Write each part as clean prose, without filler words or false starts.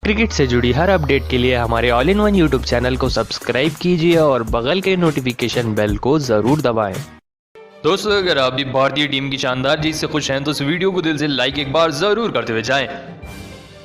Cricket से जुड़ी हर update के लिए हमारे all in one YouTube channel को सब्सक्राइब कीजिए और बगल के नोटिफिकेशन बेल को जरूर दबाएं। दोस्तों, अगर आप भी भारतीय टीम की शानदार जीत से खुश हैं तो इस वीडियो को दिल से लाइक एक बार जरूर करते हुए जाएं।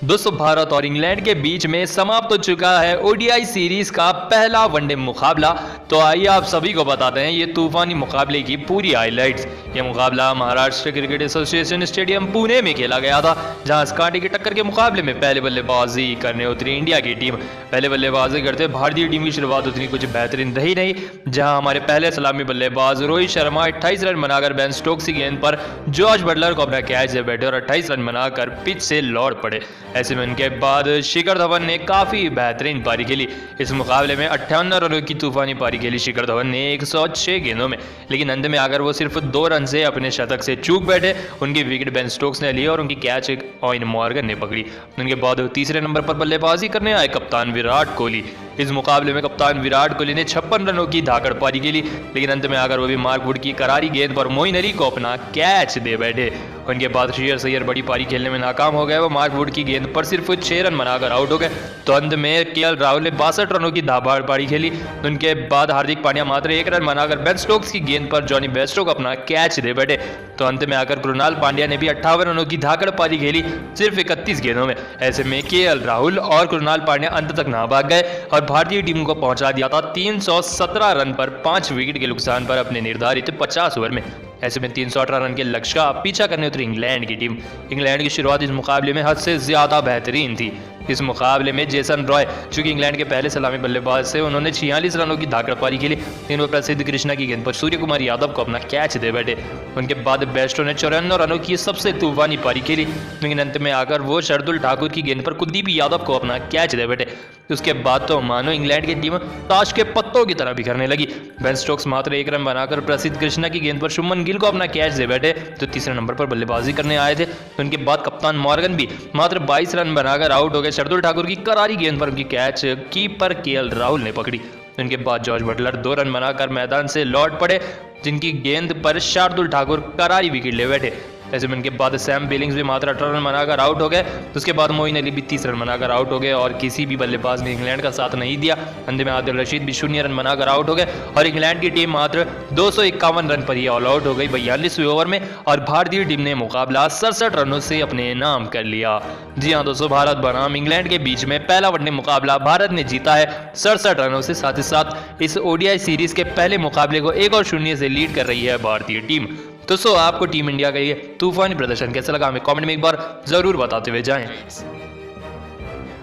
दोस्तों, भारत और इंग्लैंड के बीच में समाप्त हो चुका है ओडीआई सीरीज का पहला वनडे मुकाबला। तो आइए आप सभी को बताते हैं ये तूफानी मुकाबले की पूरी हाइलाइट्स। ये मुकाबला Maharashtra cricket association stadium Pune में खेला गया था, जहां इस कांटे की टक्कर के मुकाबले में पहले बल्लेबाजी करने उतरी इंडिया की टीम। पहले बल्लेबाजी करते भारतीय टीम की शुरुआत उतनी कुछ बेहतरीन रही नहीं, जहां हमारे पहले सलामी बल्लेबाज रोहित शर्मा 28 रन बनाकर बेन स्टोक्स की गेंद पर जॉर्ज बटलर को अपना कैच दे बैठे और 28 रन बनाकर पिच से लौट पड़े। ऐसे में उनके बाद शिखर धवन ने काफी बेहतरीन पारी खेली। इस मुकाबले में 58 रनों की तूफानी पारी खेली शिखर धवन ने 106 गेंदों में, लेकिन अंत में आकर वो सिर्फ 2 रन से अपने शतक से चूक बैठे। उनकी विकेट बेन स्टोक्स ने ली और उनकी कैच ऑयन मॉर्गन ने पकड़ी। उनके बाद तीसरे नंबर पर बल्लेबाजी करने आए कप्तान विराट कोहली। इस मुकाबले में कप्तान विराट कोहली ने 56 रनों की धाकड़ पारी खेली, लेकिन अंत में आकर वो भी मार्क वुड की करारी गेंद पर मोइन अली को अपना कैच दे बैठे। उनके बाद श्रेयस अय्यर बड़ी पारी खेलने में नाकाम हो गए। वो मार्क वुड की गेंद पर सिर्फ 6 रन बनाकर आउट हो गए। तो अंत में केएल राहुल ने 62 रनों की धाकड़ पारी खेली। उनके बाद हार्दिक पांड्या मात्र 1 रन बनाकर बेन स्टोक्स की गेंद पर जॉनी बेस्टो को अपना कैच दे बैठे। तो अंत में आकर कृणाल पांड्या ने भी 58 रनों की धाकड़ पारी खेली सिर्फ 31 गेंदों में। ऐसे में केएल राहुल और कृणाल पांड्या अंत तक ना भाग गए और भारतीय टीम को पहुंचा दिया था 317 रन पर 5 विकेट के नुकसान पर अपने निर्धारित 50 ओवर में। ऐसे में 318 रन के लक्ष्य का पीछा करने उतरी इंग्लैंड की टीम। इंग्लैंड की शुरुआत इस मुकाबले में हद से ज्यादा बेहतरीन थी। इस मुकाबले में जेसन रॉय, जो कि इंग्लैंड के पहले सलामी बल्लेबाज थे, उन्होंने 46 रनों की धाकड़ पारी खेली। तीनों प्रसिद्ध कृष्णा की गेंद पर सूर्य कुमार यादव को अपना कैच दे बैठे। उनके बाद बेस्टो ने 54 रनों की सबसे तूफानी पारी खेली, लेकिन अंत में आकर वो शार्दुल ठाकुर की गेंद पर कुलदीप यादव को अपना कैच दे बैठे। उसके बाद तो मानो इंग्लैंड की टीम ताश के पत्तों की तरह बिखरने लगी। बेन स्टोक्स मात्र 1 रन बनाकर प्रसिद्ध कृष्णा की गेंद पर शुभमन गिल को अपना कैच दे बैठे, तो तीसरे नंबर पर बल्लेबाजी करने आए थे। उनके बाद कप्तान मॉर्गन भी मात्र 22 रन बनाकर आउट हो गए। शार्दुल ठाकुर की करारी गेंद पर उनकी कैच कीपर केएल राहुल ने पकड़ी। उनके बाद जॉर्ज बटलर 2 रन बनाकर मैदान से लौट पड़े, जिनकी गेंद पर शार्दुल ठाकुर करारी विकेट ले बैठे। ऐसे में उनके बाद सैम बिलिंग्स भी मात्र 18 रन बनाकर आउट हो गए। उसके बाद मोइन अली भी 30 रन बनाकर आउट हो गए और किसी भी बल्लेबाज ने इंग्लैंड का साथ नहीं दिया। अंत में आदिल रशीद भी 0 रन बनाकर आउट हो गए और इंग्लैंड की टीम मात्र 251 रन पर ही ऑल आउट हो गई 42वें ओवर में और भारतीय टीम ने मुकाबला 67 रनों से अपने नाम कर लिया। जी हाँ दोस्तों, भारत बनाम इंग्लैंड के बीच में पहला वनडे मुकाबला भारत ने जीता है 67 रनों से। साथ ही साथ इस ओडीआई सीरीज के पहले मुकाबले को 1-0 से लीड कर रही है भारतीय टीम। दोस्तों, आपको टीम इंडिया का ये तूफानी प्रदर्शन कैसा लगा, हमें कमेंट में एक बार जरूर बताते हुए जाएं।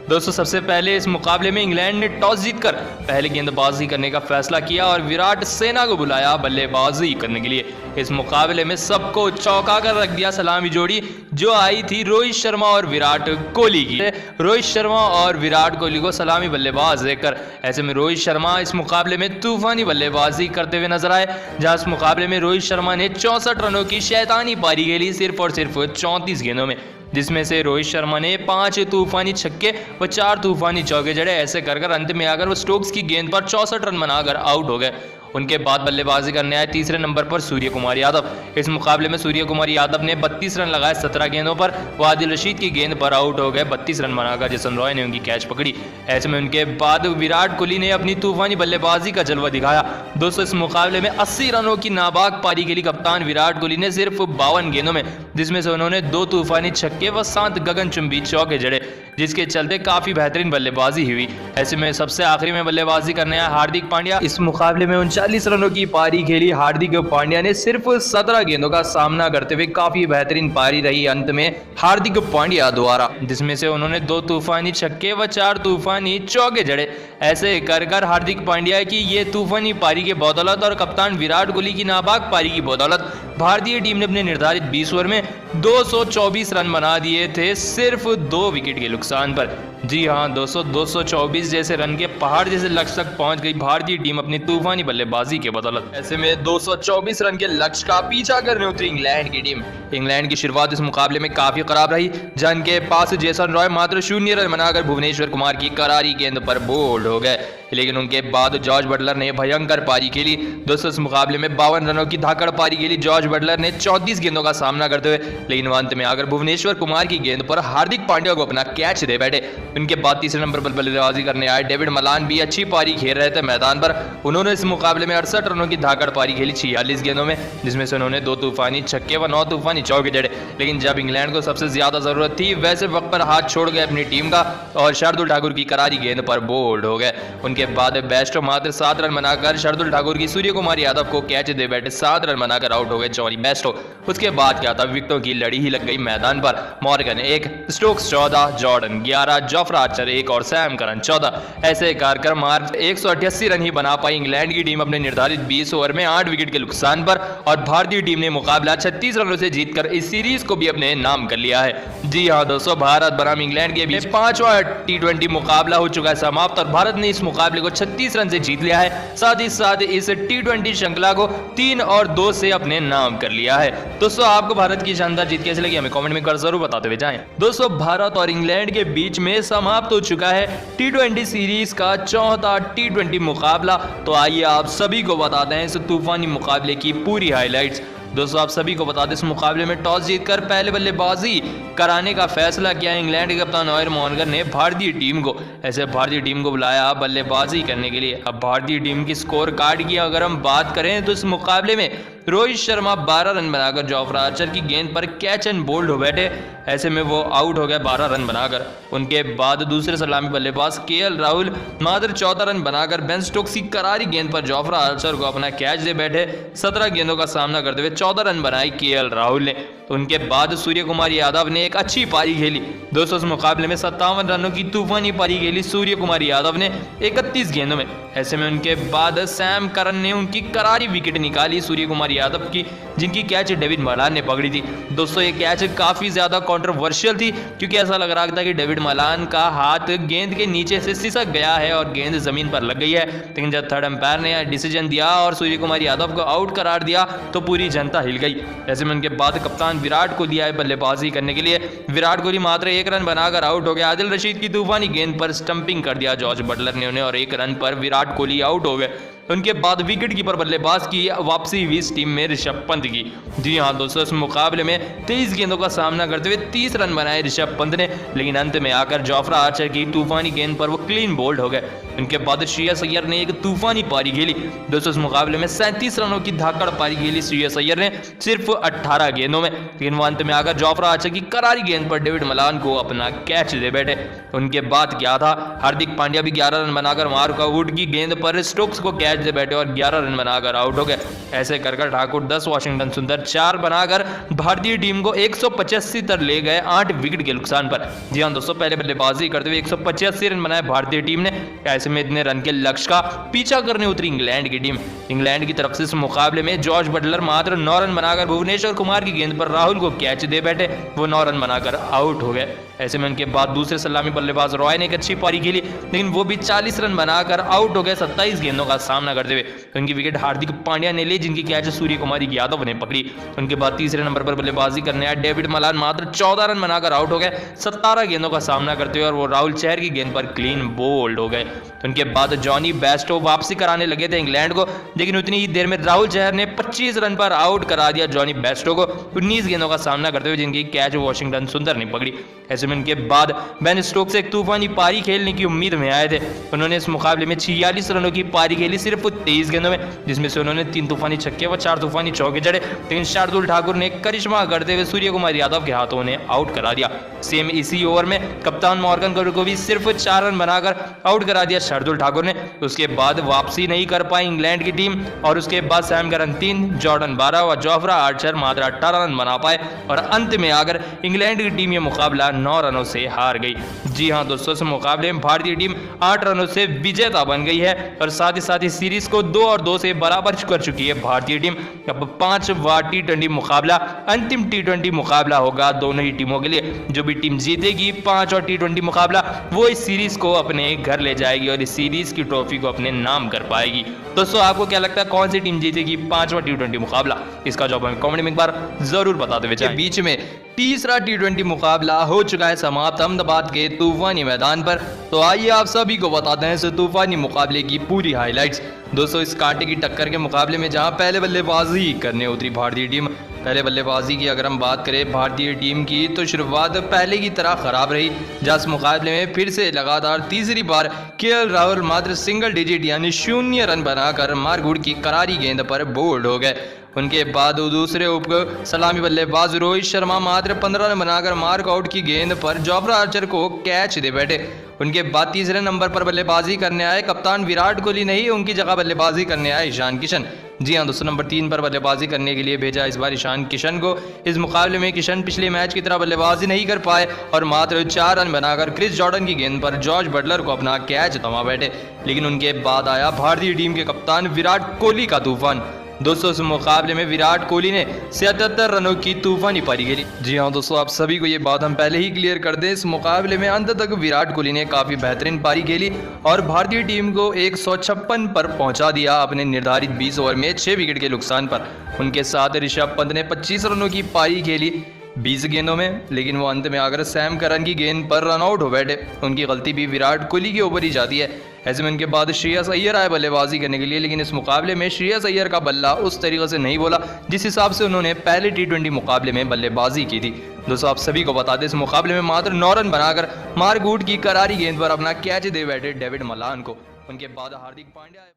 दोस्तों, सबसे पहले इस मुकाबले में इंग्लैंड ने टॉस जीतकर पहले गेंदबाजी करने का फैसला किया और विराट सेना को बुलाया बल्लेबाजी करने के लिए। इस मुकाबले में सबको चौंका कर रख दिया सलामी जोड़ी जो आई थी रोहित शर्मा और विराट कोहली की। रोहित शर्मा और विराट कोहली को सलामी बल्लेबाज देखकर ऐसे में रोहित शर्मा इस मुकाबले में तूफानी बल्लेबाजी करते हुए नजर आए, जहां इस मुकाबले में रोहित शर्मा ने 64 रनों की शैतानी पारी खेली सिर्फ और सिर्फ 34 गेंदों में, जिसमें से रोहित शर्मा ने 5 तूफानी छक्के व 4 तूफानी चौके जड़े। ऐसे कर अंत में आकर वो स्टोक्स की गेंद पर 64 रन बनाकर आउट हो गए। उनके बाद बल्लेबाजी करने आए तीसरे नंबर पर सूर्य कुमार यादव। इस मुकाबले में सूर्य कुमार यादव ने 32 रन लगाए 17 गेंदों पर। वो आदिल रशीद की गेंद पर आउट हो गए 32 रन बनाकर जेसन रॉय ने उनकी कैच पकड़ी। ऐसे में उनके बाद विराट कोहली ने अपनी तूफानी बल्लेबाजी का जलवा दिखाया। दोस्तों, इस मुकाबले में 80 रनों की नाबाग पारी खेली कप्तान विराट कोहली ने सिर्फ 52 गेंदों में, जिसमें से उन्होंने 2 तूफानी छक्के व 7 गगनचुंबी चौके जड़े, जिसके चलते काफी बेहतरीन बल्लेबाजी हुई। ऐसे में सबसे आखिरी में बल्लेबाजी करने आया हार्दिक पांड्या। इस मुकाबले में 39 रनों की पारी खेली हार्दिक पांड्या ने सिर्फ 17 गेंदों का सामना करते हुए काफी बेहतरीन पारी रही अंत में हार्दिक पांड्या द्वारा, जिसमें से उन्होंने 2 तूफानी छक्के व 4 तूफानी चौके जड़े। ऐसे कर हार्दिक पांड्या की ये तूफानी पारी के बदौलत और कप्तान विराट कोहली की नाबाग पारी की बदौलत भारतीय टीम ने अपने निर्धारित 20 ओवर में 224 रन बना दिए थे सिर्फ 2 विकेट के नुकसान पर। जी हाँ दोस्तों, 224 जैसे रन के पहाड़ जैसे लक्ष्य तक पहुंच गई भारतीय टीम अपनी तूफानी बल्लेबाजी के बदौलत। ऐसे में 224 रन के लक्ष्य का पीछा करने उतरी इंग्लैंड की टीम। इंग्लैंड की शुरुआत इस मुकाबले में काफी खराब रही, जहां के पास जेसन रॉय मात्र 0 रन बनाकर भुवनेश्वर कुमार की करारी गेंद पर बोल्ड हो गए। लेकिन उनके बाद जॉर्ज बटलर ने भयंकर पारी खेली। दोस्तों इस मुकाबले में 52 रनों की धाकड़ पारी खेली जॉर्ज बटलर ने 34 गेंदों का सामना करते हुए, लेकिन अंत में आकर भुवनेश्वर कुमार की गेंद पर हार्दिक पांड्या को अपना कैच दे बैठे। उनके बाद तीसरे नंबर पर बल्लेबाजी करने आए डेविड मलान भी अच्छी पारी खेल रहे थे मैदान पर। उन्होंने इस मुकाबले में 68 रनों की धाकड़ पारी खेली 46 गेंदों में, जिसमें से उन्होंने 2 तूफानी छक्के व 9 तूफानी चौके जड़े। लेकिन जब इंग्लैंड को सबसे ज्यादा जरूरत थी वैसे वक्त पर हाथ छोड़ गए अपनी टीम का और शार्दुल ठाकुर की करारी गेंद पर बोल्ड हो गए। उनके बाद बेस्टो मात्र 7 रन बनाकर शार्दुल ठाकुर की सूर्य कुमार यादव को कैच दे बैठे 7 रन बनाकर आउट हो गए जॉनी बेस्टो। उसके बाद क्या था, विकेटों की लड़ी ही लग गई मैदान पर। Morgan 1, Stokes 14, Jordan 11, Jofra Archer 1 और सैम करन 14। ऐसे कार्यक्रम मार्च 188 रन ही बना पाई इंग्लैंड की टीम अपने निर्धारित 20 ओवर में 8 विकेट के नुकसान पर, और भारतीय टीम ने मुकाबला 36 रनों से जीतकर इस सीरीज को भी अपने नाम कर लिया है। जी हां दोस्तों, भारत बनाम इंग्लैंड के बीच 5वां T20 मुकाबला हो चुका है समाप्त और भारत ने इस मुकाबले को 36 रन से जीत लिया है। साथ ही साथ इस T20 श्रृंखला को 3 और 2 से अपने नाम कर लिया है। दोस्तों आपको भारत की शानदार जीत कैसी लगी हमें कमेंट में कर जरूर बताते हुए जाएं। दोस्तों भारत और इंग्लैंड के बीच में समाप्त हो चुका है T20 सीरीज का 4था T20 मुकाबला। तो आइए आप सभी को बताते हैं इस तूफानी मुकाबले की पूरी हाइलाइट्स। दोस्तों आप सभी को बता दें इस मुकाबले में टॉस जीतकर पहले बल्लेबाजी कराने का फैसला किया इंग्लैंड के कप्तान ऑयर मॉर्गन ने भारतीय टीम को। ऐसे भारतीय टीम को बुलाया बल्लेबाजी करने के लिए। अब भारतीय टीम की स्कोर कार्ड की अगर हम बात करें तो इस मुकाबले में रोहित शर्मा 12 रन बनाकर जोफ्रा आर्चर की गेंद पर कैच एंड बोल्ड हो बैठे। ऐसे में वो आउट हो गया 12 रन बनाकर। उनके बाद दूसरे सलामी बल्लेबाज केएल राहुल मात्र 14 रन बनाकर बेन स्टोक्स की करारी गेंद पर जोफ्रा आर्चर को अपना कैच दे बैठे। 17 गेंदों का सामना करते हुए 14 रन बनाई केएल राहुल ने। उनके बाद सूर्य कुमार यादव ने एक अच्छी पारी खेली। दोस्तों इस मुकाबले में 57 रनों की तूफानी पारी खेली सूर्य कुमार यादव ने 31 गेंदों में। ऐसे में उनके बाद सैम करन ने उनकी करारी विकेट निकाली सूर्य कुमार यादव की, जिनकी कैच डेविड मलान ने पकड़ी थी। दोस्तों ये कैच काफी ज्यादा कंट्रोवर्शियल थी क्योंकि ऐसा लग रहा था कि डेविड मलान का हाथ गेंद के नीचे से सिसक गया है और गेंद जमीन पर लग गई है। लेकिन जब थर्ड अंपायर ने डिसीजन दिया और सूर्य कुमार यादव को आउट करार दिया तो पूरी जनता हिल गई। ऐसे में उनके बाद कप्तान विराट कोहली आए बल्लेबाजी करने के लिए। विराट कोहली मात्र 1 रन बनाकर आउट हो गया। आदिल रशीद की तूफानी गेंद पर स्टंपिंग कर दिया जॉर्ज बटलर ने उन्हें और 1 रन पर विराट कोहली आउट हो गए। उनके बाद विकेट कीपर बल्लेबाज की वापसी हुई इस टीम में ऋषभ पंत की। जी हां दोस्तों इस मुकाबले में 23 गेंदों का सामना करते हुए 30 रन बनाए ऋषभ पंत ने, लेकिन अंत में आकर जोफ्रा आर्चर की तूफानी गेंद पर वो क्लीन बोल्ड हो गए। उनके बाद श्रेयस अय्यर ने एक तूफानी पारी खेली। दोस्तों इस मुकाबले में 37 रनों की धाकड़ पारी खेली श्रेयस अय्यर ने सिर्फ 18 गेंदों में, लेकिन वो अंत में आकर जोफ्रा आर्चर की करारी गेंद पर डेविड मलान को अपना कैच दे बैठे। उनके बाद क्या था, हार्दिक पांड्या भी 11 रन बनाकर मार्कवुड की गेंद पर स्टोक्स को कैच दे बैठे और 11 रन बनाकर आउट हो गए। ऐसे कर ठाकुर 10, वाशिंगटन सुंदर 4 बनाकर भारतीय टीम को 185 तक ले गए 8 विकेट के नुकसान पर। जी हां दोस्तों पहले बल्लेबाजी करते हुए 185 रन बनाए भारतीय टीम ने। ऐसे में इतने रन के लक्ष्य का पीछा करने उतरी इंग्लैंड की टीम। इंग्लैंड की तरफ से इस मुकाबले में जॉर्ज बटलर मात्र 9 रन बनाकर भुवनेश्वर कुमार की गेंद पर राहुल को कैच दे बैठे, वो 9 रन बनाकर आउट हो गए। ऐसे में उनके बाद दूसरे सलामी बल्लेबाज रॉय ने एक अच्छी पारी खेली, लेकिन वो भी 40 रन बनाकर आउट हो गए 27 गेंदों का सामना करते हुए। उनकी विकेट हार्दिक पांड्या ने ली, जिनकी कैच सूर्य कुमार यादव ने पकड़ी। उनके बाद तीसरे नंबर पर बल्लेबाजी करने आए डेविड मलान मात्र 14 रन बनाकर आउट हो गए 17 गेंदों का सामना करते हुए, और वो राहुल चहर की गेंद पर क्लीन बोल्ड हो गए। उनके बाद जॉनी बेस्टो वापसी कराने लगे थे इंग्लैंड को, लेकिन उतनी ही देर में राहुल चहर ने 25 रन पर आउट करा दिया जॉनी बेस्टो को 19 गेंदों का सामना करते हुए, जिनकी कैच वाशिंगटन सुंदर ने पकड़ी। ऐसे में उनके बाद बेन स्टोक्स एक तूफानी पारी खेलने की उम्मीद में आए थे। उन्होंने इस मुकाबले में 46 रनों की पारी खेली सिर्फ 23 गेंदों में, जिसमें से उन्होंने 3 तूफानी छक्के व 4 तूफानी चौके जड़े। लेकिन शार्दुल ठाकुर ने करिश्मा करते हुए सूर्य कुमार यादव के हाथों ने आउट करा दिया। सेम इसी ओवर में कप्तान मॉर्गन को भी सिर्फ 4 रन बनाकर आउट करा दिया शार्दुल ठाकुर ने। उसके बाद वापसी नहीं कर पाई इंग्लैंड की टीम, और उसके बाद सैम करन 3, जॉर्डन 12 और जोफ्रा आर्चर मात्र 18 रन बना पाए, और अंत में आकर इंग्लैंड की टीम ये मुकाबला 9 रनों से हार गई। जी हां दोस्तों इस मुकाबले में भारतीय टीम 8 रनों से विजेता बन गई है, और साथ ही सीरीज को 2 और 2 से बराबर कर चुकी है भारतीय टीम। अब 5वां T20 मुकाबला अंतिम T20 मुकाबला होगा दोनों ही टीमों के लिए। जो भी टीम जीतेगी 5वां T20 मुकाबला वो इस सीरीज को अपने घर ले जाएगी और इस सीरीज की ट्रॉफी को अपने नाम कर पाएगी। दोस्तों आपको क्या लगता है कौन सी टीम जीतेगी 5वां T20 मुकाबला? इसका जवाब हमें कमेंट में एक बार जरूर बताते हुए। बीच में तीसरा टी20 मुकाबला हो चुका है समाप्त अहमदाबाद के तूफानी मैदान पर। तो आइए आप सभी को बताते हैं इस तूफानी मुकाबले की पूरी हाइलाइट्स। दोस्तों, इस कांटे की टक्कर के मुकाबले में जहां पहले बल्लेबाजी करने उतरी भारतीय टीम, पहले बल्लेबाजी की अगर हम बात करें भारतीय टीम की तो शुरुआत पहले की तरह खराब रही, जहां इस मुकाबले में फिर से लगातार तीसरी बार केएल राहुल मात्र सिंगल डिजिट यानी 0 रन बनाकर मारगुड की करारी गेंद पर बोल्ड हो गए। उनके बाद दूसरे उप सलामी बल्लेबाज रोहित शर्मा मात्र 15 रन बनाकर मार्क आउट की गेंद पर जोफ्रा आर्चर को कैच दे बैठे। उनके बाद तीसरे नंबर पर बल्लेबाजी करने आए कप्तान विराट कोहली, नहीं उनकी जगह बल्लेबाजी करने आए ईशान किशन। जी हाँ दोस्तों, नंबर 3 पर बल्लेबाजी करने के लिए भेजा इस बार ईशान किशन को। इस मुकाबले में किशन पिछले मैच की तरह बल्लेबाजी नहीं कर पाए और मात्र 4 रन बनाकर क्रिस जॉर्डन की गेंद पर जॉर्ज बटलर को अपना कैच थमा बैठे। लेकिन उनके बाद आया भारतीय टीम के कप्तान विराट कोहली का तूफान। दोस्तों, इस मुकाबले में विराट कोहली ने 77 रनों की तूफानी पारी खेली। जी हाँ दोस्तों, आप सभी को ये बात हम पहले ही क्लियर कर दें, इस मुकाबले में अंत तक विराट कोहली ने काफ़ी बेहतरीन पारी खेली और भारतीय टीम को 156 पर पहुंचा दिया अपने निर्धारित 20 ओवर में 6 विकेट के नुकसान पर। उनके साथ ऋषभ पंत ने 25 रनों की पारी खेली 20 गेंदों में, लेकिन वो अंत में आकर सैम करन की गेंद पर रन आउट हो बैठे। उनकी गलती भी विराट कोहली के ऊपर ही जाती है। ऐसे में उनके बाद श्रेयस अय्यर आए बल्लेबाजी करने के लिए, लेकिन इस मुकाबले में श्रेयस अय्यर का बल्ला उस तरीके से नहीं बोला जिस हिसाब से उन्होंने पहले टी20 मुकाबले में बल्लेबाजी की थी। दोस्तों, आप सभी को बता दें, इस मुकाबले में मात्र 9 रन बनाकर मार्क वुड की करारी गेंद पर अपना कैच दे बैठे डेविड मलान को। उनके बाद हार्दिक पांड्या